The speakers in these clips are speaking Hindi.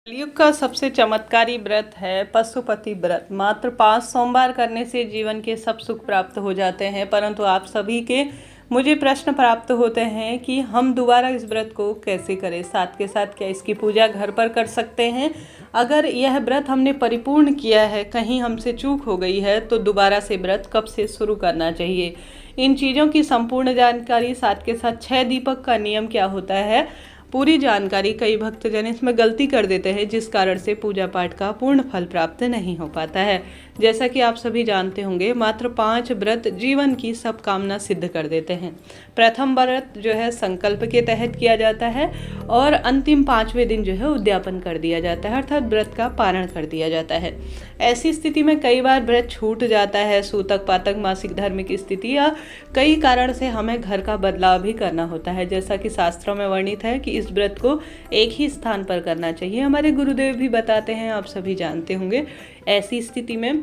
कलयुग का सबसे चमत्कारी व्रत है पशुपति व्रत। मात्र 5 सोमवार करने से जीवन के सब सुख प्राप्त हो जाते हैं, परंतु आप सभी के मुझे प्रश्न प्राप्त होते हैं कि हम दोबारा इस व्रत को कैसे करें, साथ के साथ क्या इसकी पूजा घर पर कर सकते हैं। अगर यह व्रत हमने परिपूर्ण किया है, कहीं हमसे चूक हो गई है, तो दोबारा से व्रत कब से शुरू करना चाहिए, इन चीज़ों की संपूर्ण जानकारी, साथ के साथ 6 दीपक का नियम क्या होता है, पूरी जानकारी। कई भक्तजन इसमें गलती कर देते हैं, जिस कारण से पूजा पाठ का पूर्ण फल प्राप्त नहीं हो पाता है। जैसा कि आप सभी जानते होंगे, मात्र 5 व्रत जीवन की सब कामना सिद्ध कर देते हैं। प्रथम व्रत जो है संकल्प के तहत किया जाता है और अंतिम 5वें दिन जो है उद्यापन कर दिया जाता है, अर्थात व्रत का पारण कर दिया जाता है। ऐसी स्थिति में कई बार व्रत छूट जाता है, सूतक पातक मासिक धर्म की स्थिति या कई कारण से हमें घर का बदलाव भी करना होता है। जैसा कि शास्त्रों में वर्णित है कि इस व्रत को एक ही स्थान पर करना चाहिए, हमारे गुरुदेव भी बताते हैं, आप सभी जानते होंगे। ऐसी स्थिति में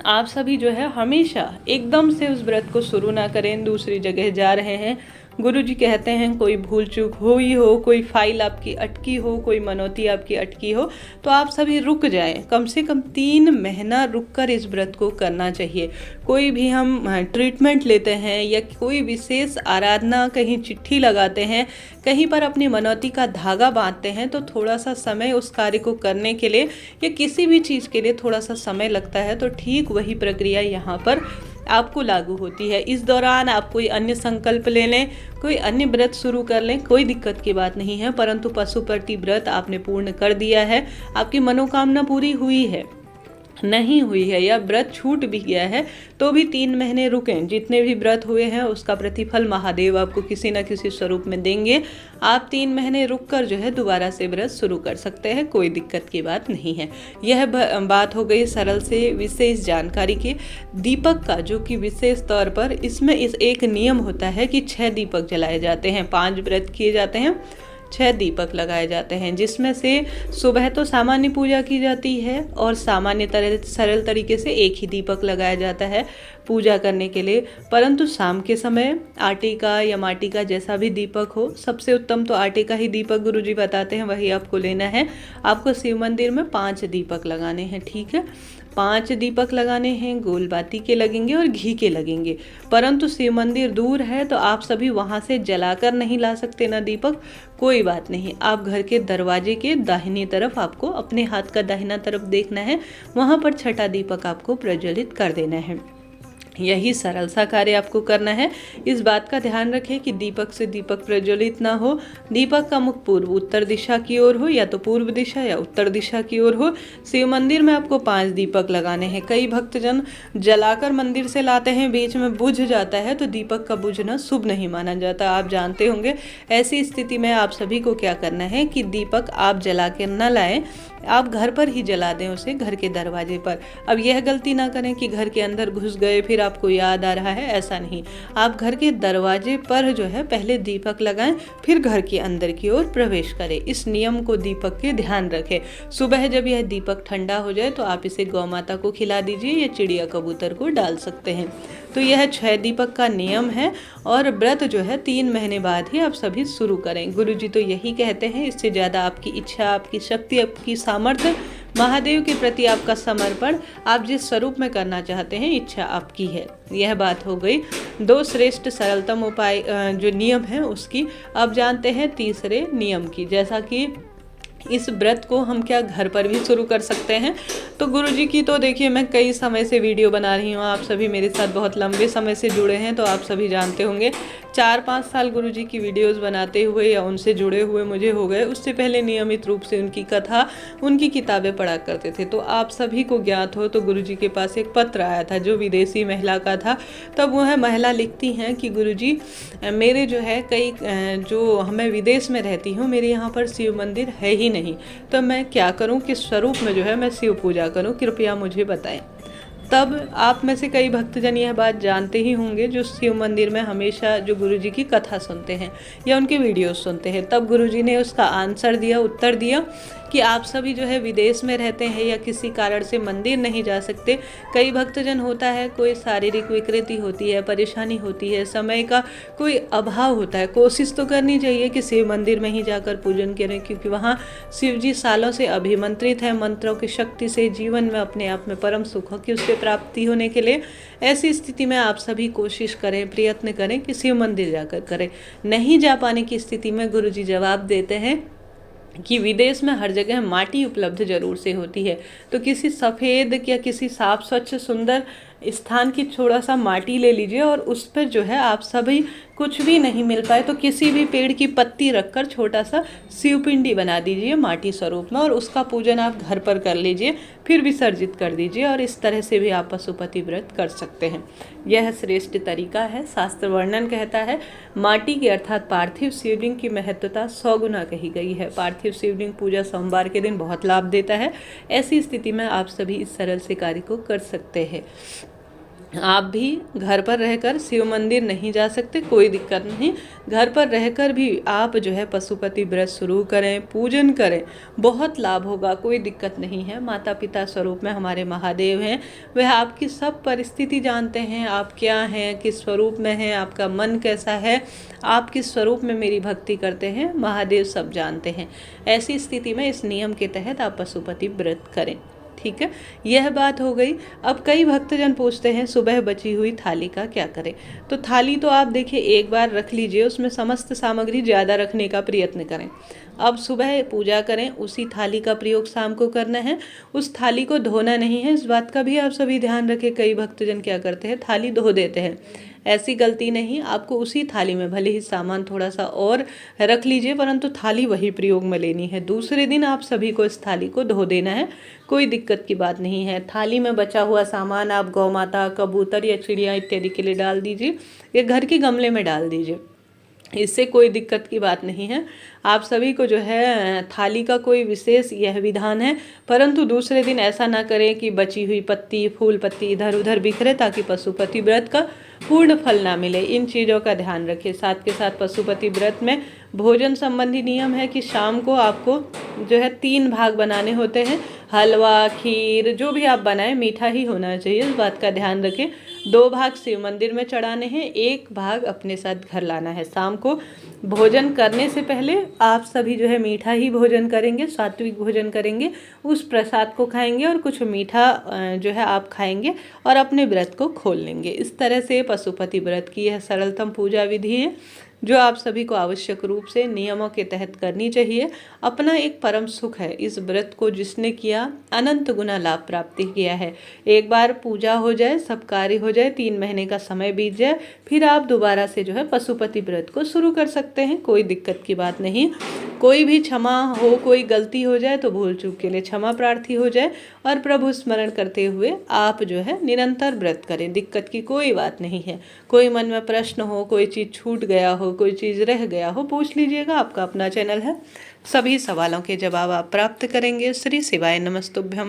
आप सभी जो है हमेशा एकदम से उस व्रत को शुरू ना करें। दूसरी जगह जा रहे हैं, गुरुजी कहते हैं कोई भूल चूक हो ही हो, कोई फाइल आपकी अटकी हो, कोई मनौती आपकी अटकी हो, तो आप सभी रुक जाएं। कम से कम 3 महीना रुककर इस व्रत को करना चाहिए। कोई भी हम ट्रीटमेंट लेते हैं या कोई विशेष आराधना, कहीं चिट्ठी लगाते हैं, कहीं पर अपनी मनौती का धागा बांधते हैं, तो थोड़ा सा समय उस कार्य को करने के लिए या किसी भी चीज़ के लिए थोड़ा सा समय लगता है। तो ठीक वही प्रक्रिया यहाँ पर आपको लागू होती है। इस दौरान आप कोई अन्य संकल्प ले लें, कोई अन्य व्रत शुरू कर लें, कोई दिक्कत की बात नहीं है, परंतु पशुपति व्रत आपने पूर्ण कर दिया है, आपकी मनोकामना पूरी हुई है, नहीं हुई है या व्रत छूट भी गया है, तो भी 3 महीने रुकें। जितने भी व्रत हुए हैं उसका प्रतिफल महादेव आपको किसी न किसी स्वरूप में देंगे। आप 3 महीने रुककर जो है दोबारा से व्रत शुरू कर सकते हैं, कोई दिक्कत की बात नहीं है। यह बात हो गई सरल से विशेष जानकारी के दीपक का, जो कि विशेष तौर पर इसमें एक नियम होता है कि 6 दीपक जलाए जाते हैं। 5 व्रत किए जाते हैं, 6 दीपक लगाए जाते हैं, जिसमें से सुबह तो सामान्य पूजा की जाती है और सामान्य सरल तरीके से एक ही दीपक लगाया जाता है पूजा करने के लिए। परंतु शाम के समय आटे का या माटी का जैसा भी दीपक हो, सबसे उत्तम तो आटे का ही दीपक गुरुजी बताते हैं, वही आपको लेना है। आपको शिव मंदिर में 5 दीपक लगाने हैं, ठीक है। 5 दीपक लगाने हैं, गोल बाती के लगेंगे और घी के लगेंगे। परंतु शिव मंदिर दूर है, तो आप सभी वहाँ से जलाकर नहीं ला सकते ना दीपक, कोई बात नहीं। आप घर के दरवाजे के दाहिनी तरफ, आपको अपने हाथ का दाहिना तरफ देखना है, वहाँ पर 6ठा दीपक आपको प्रज्वलित कर देना है। यही सरल सा कार्य आपको करना है। इस बात का ध्यान रखें कि दीपक से दीपक प्रज्वलित ना हो, दीपक का मुख पूर्व उत्तर दिशा की ओर हो, या तो पूर्व दिशा या उत्तर दिशा की ओर हो। शिव मंदिर में आपको 5 दीपक लगाने हैं। कई भक्तजन जलाकर मंदिर से लाते हैं, बीच में बुझ जाता है, तो दीपक का बुझना शुभ नहीं माना जाता, आप जानते होंगे। ऐसी स्थिति में आप सभी को क्या करना है कि दीपक आप जला के न लाएं, आप घर पर ही जला दें उसे, घर के दरवाजे पर। अब यह गलती ना करें कि घर के अंदर घुस गए फिर आपको याद आ रहा है, ऐसा नहीं। आप घर के दरवाजे पर जो है पहले दीपक लगाएं, फिर घर के अंदर की ओर प्रवेश करें। इस नियम को दीपक के ध्यान रखें। सुबह जब यह दीपक ठंडा हो जाए तो आप इसे गौ माता को खिला दीजिए या चिड़िया कबूतर को डाल सकते हैं। तो यह 6 दीपक का नियम है और व्रत जो है 3 महीने बाद ही आप सभी शुरू करें। गुरुजी तो यही कहते हैं, इससे ज़्यादा आपकी इच्छा, आपकी शक्ति, आपकी सामर्थ्य, महादेव के प्रति आपका समर्पण, आप जिस स्वरूप में करना चाहते हैं, इच्छा आपकी है। यह बात हो गई 2 श्रेष्ठ सरलतम उपाय जो नियम है उसकी। अब जानते हैं तीसरे नियम की, जैसा कि इस व्रत को हम क्या घर पर भी शुरू कर सकते हैं। तो गुरुजी की तो देखिए मैं कई समय से वीडियो बना रही हूँ, आप सभी मेरे साथ बहुत लंबे समय से जुड़े हैं, तो आप सभी जानते होंगे 4-5 साल गुरुजी की वीडियोस बनाते हुए या उनसे जुड़े हुए मुझे हो गए। उससे पहले नियमित रूप से उनकी कथा, उनकी किताबें पढ़ा करते थे। तो आप सभी को ज्ञात हो तो गुरुजी के पास एक पत्र आया था जो विदेशी महिला का था। तब वह महिला लिखती हैं कि गुरुजी मेरे जो है कई जो मैं विदेश में रहती हूँ, मेरे यहाँ पर शिव मंदिर है ही नहीं, तो मैं क्या करूं, किस स्वरूप में जो है मैं शिव पूजा करूं, कृपया मुझे बताएं। तब आप में से कई भक्तजन यह बात जानते ही होंगे जो शिव मंदिर में हमेशा जो गुरुजी की कथा सुनते हैं या उनके वीडियोस सुनते हैं। तब गुरुजी ने उसका आंसर दिया, उत्तर दिया कि आप सभी जो है विदेश में रहते हैं या किसी कारण से मंदिर नहीं जा सकते। कई भक्तजन होता है, कोई शारीरिक विकृति होती है, परेशानी होती है, समय का कोई अभाव होता है। कोशिश तो करनी चाहिए कि शिव मंदिर में ही जाकर पूजन करें, क्योंकि वहाँ शिव जी सालों से अभिमंत्रित है। मंत्रों की शक्ति से जीवन में अपने आप में परम सुख की उसके प्राप्ति होने के लिए ऐसी स्थिति में आप सभी कोशिश करें, प्रयत्न करें कि शिव मंदिर जाकर करें। नहीं जा पाने की स्थिति में गुरु जी जवाब देते हैं कि विदेश में हर जगह माटी उपलब्ध जरूर से होती है, तो किसी सफ़ेद या किसी साफ स्वच्छ सुंदर स्थान की थोड़ा सा माटी ले लीजिए और उस पर जो है आप सभी कुछ भी नहीं मिल पाए तो किसी भी पेड़ की पत्ती रखकर छोटा सा शिवपिंडी बना दीजिए माटी स्वरूप में, और उसका पूजन आप घर पर कर लीजिए, फिर विसर्जित कर दीजिए। और इस तरह से भी आप पशुपति व्रत कर सकते हैं। यह श्रेष्ठ तरीका है। शास्त्र वर्णन कहता है माटी की अर्थात पार्थिव शिवलिंग की महत्वता 100 गुना कही गई है। पार्थिव शिवलिंग पूजा सोमवार के दिन बहुत लाभ देता है। ऐसी स्थिति में आप सभी इस सरल से कार्य को कर सकते हैं। आप भी घर पर रहकर शिव मंदिर नहीं जा सकते, कोई दिक्कत नहीं, घर पर रहकर भी आप जो है पशुपति व्रत शुरू करें, पूजन करें, बहुत लाभ होगा, कोई दिक्कत नहीं है। माता पिता स्वरूप में हमारे महादेव हैं, वह आपकी सब परिस्थिति जानते हैं, आप क्या हैं, किस स्वरूप में हैं, आपका मन कैसा है, आप किस स्वरूप में मेरी भक्ति करते हैं, महादेव सब जानते हैं। ऐसी स्थिति में इस नियम के तहत आप पशुपति व्रत करें। ठीक है, यह बात हो गई। अब कई भक्तजन पूछते हैं सुबह बची हुई थाली का क्या करें। तो थाली तो आप देखिए एक बार रख लीजिए, उसमें समस्त सामग्री ज़्यादा रखने का प्रयत्न करें। अब सुबह पूजा करें, उसी थाली का प्रयोग शाम को करना है। उस थाली को धोना नहीं है, इस बात का भी आप सभी ध्यान रखें। कई भक्तजन क्या करते हैं, थाली धो देते हैं, ऐसी गलती नहीं। आपको उसी थाली में भले ही सामान थोड़ा सा और रख लीजिए, परंतु थाली वही प्रयोग में लेनी है। दूसरे दिन आप सभी को इस थाली को धो देना है, कोई दिक्कत की बात नहीं है। थाली में बचा हुआ सामान आप गौ माता, कबूतर या चिड़िया इत्यादि के लिए डाल दीजिए, या घर के गमले में डाल दीजिए, इससे कोई दिक्कत की बात नहीं है। आप सभी को जो है थाली का कोई विशेष यह विधान है, परंतु दूसरे दिन ऐसा ना करें कि बची हुई पत्ती, फूल पत्ती इधर उधर बिखरे, ताकि पशुपति व्रत का पूर्ण फल ना मिले। इन चीज़ों का ध्यान रखें। साथ के साथ पशुपति व्रत में भोजन संबंधी नियम है कि शाम को आपको जो है 3 भाग बनाने होते हैं। हलवा, खीर, जो भी आप बनाएं मीठा ही होना चाहिए, इस बात का ध्यान रखें। 2 भाग शिव मंदिर में चढ़ाने हैं, 1 भाग अपने साथ घर लाना है। शाम को भोजन करने से पहले आप सभी जो है मीठा ही भोजन करेंगे, सात्विक भोजन करेंगे, उस प्रसाद को खाएंगे और कुछ मीठा जो है आप खाएंगे और अपने व्रत को खोल लेंगे। इस तरह से पशुपति व्रत की यह सरलतम पूजा विधि है, जो आप सभी को आवश्यक रूप से नियमों के तहत करनी चाहिए। अपना एक परम सुख है। इस व्रत को जिसने किया अनंत गुना लाभ प्राप्ति किया है। एक बार पूजा हो जाए, सब कार्य हो जाए, 3 महीने का समय बीत जाए, फिर आप दोबारा से जो है पशुपति व्रत को शुरू कर सकते हैं, कोई दिक्कत की बात नहीं। कोई भी क्षमा हो, कोई गलती हो जाए तो भूल चूक के लिए क्षमा प्रार्थी हो जाए और प्रभु स्मरण करते हुए आप जो है निरंतर व्रत करें, दिक्कत की कोई बात नहीं है। कोई मन में प्रश्न हो, कोई चीज़ छूट गया हो, कोई चीज़ रह गया हो, पूछ लीजिएगा, आपका अपना चैनल है, सभी सवालों के जवाब आप प्राप्त करेंगे। श्री शिवाय नमस्तुभ्यम।